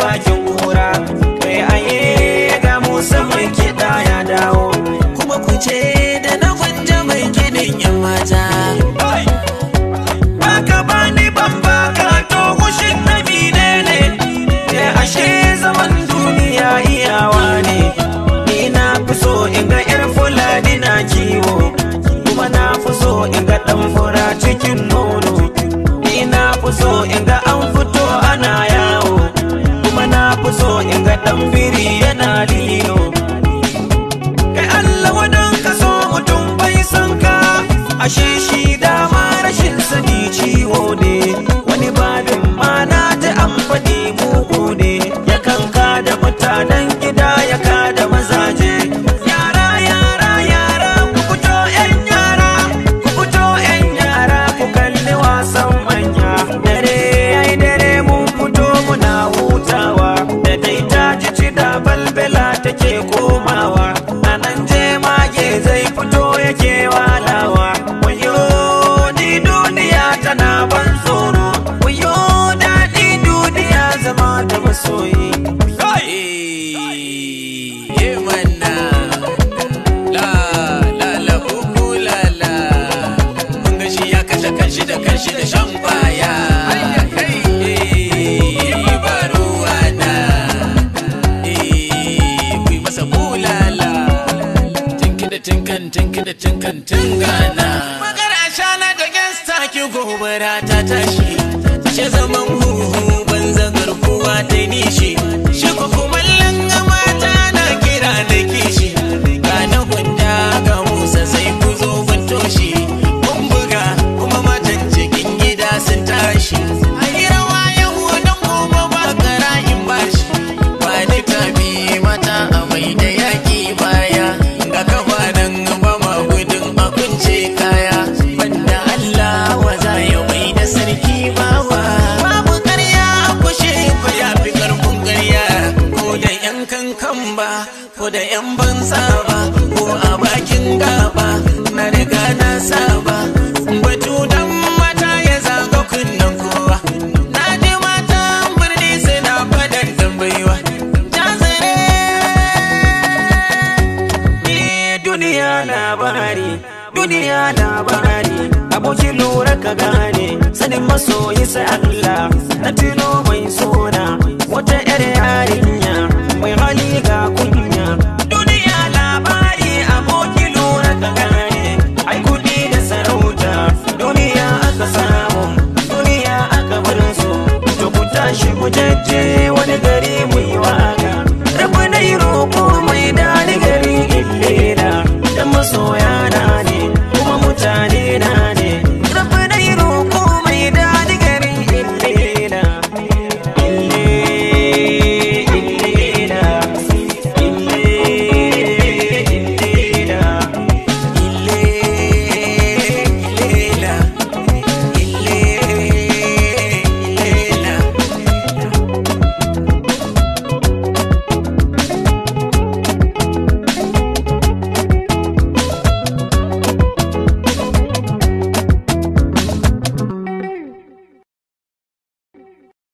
bakin kura. Kai aye ga Musa mai kiɗa ya dawo. Kuma ku ce da na Gwanja mai kiɗin yan mata. Baka bani ban baka to kushin na menene? Ashe zaman duniya iyawa ne. Ni na fi so in ga 'yar Fulani na kiwo, kuma na fi so in ga ɗan fura cikin nono. Ni na fi so in ga an fito ana yawo, kuma na fi so in ga ɗan biri yana lilo. Kai Allah wadan ka so mutum bai san ka, ashe shi dama rashin sani ciwo ne. Wani babin ma na ta an faɗi mugu ne, yakan ka da mutanen gida ya ka da mazaje. Yara yara yara ku fito 'yan yara, ku fito 'yan yara ku kalli wasan manya. Dare yayi dare mun fito muna hutawa, da dai ta ji ci da balbela take komawa. Anan je mage zai fito yake walawa. Wayo ni duniya tana ban tsoro, wayo daɗi duniya zama da masoyi. Kanshi da shan kwaya, ba ruwa na, kuyi masa bulala. Tinki da tinkan tingana. Magana shana da gesta ki gobara ta tashi, she zaman huhu banza garkuwa ta nishi. Shi ko kumallon mata na kira da kishi, ga na Gwanja ga Musa sai ku zo ban toshi. Sun tashi a yi rawa yau don gobe ba ƙara'in bashi. Ba ni tabi mata a mai da yaƙi baya, ga kafa nan ba ma gudun a kunce kaya. Banda Allah wa za ya mai da sarki bawa. Babu ƙarya a kushe ba ya fi ƙarfin ƙarya, ko da 'yan kankan ba ko da 'yan banza ba, ko a bakin gaba na riga na saba. Batu dan kunnen kowa, na ji mata birni suna faɗar tambaiwa. Jazare ni duniya labari, duniya labari. Aboki lura ka gane, sanin masoyi sai Allah. Na tilo mai sona wata 'yar yarinya mai hali ga kunya. Duniya labari, aboki lura ka gane. Ai kudi da sarauta duniya aka samu, duniya aka bar su. To ku tashi mu jajje wani gari mu yi wa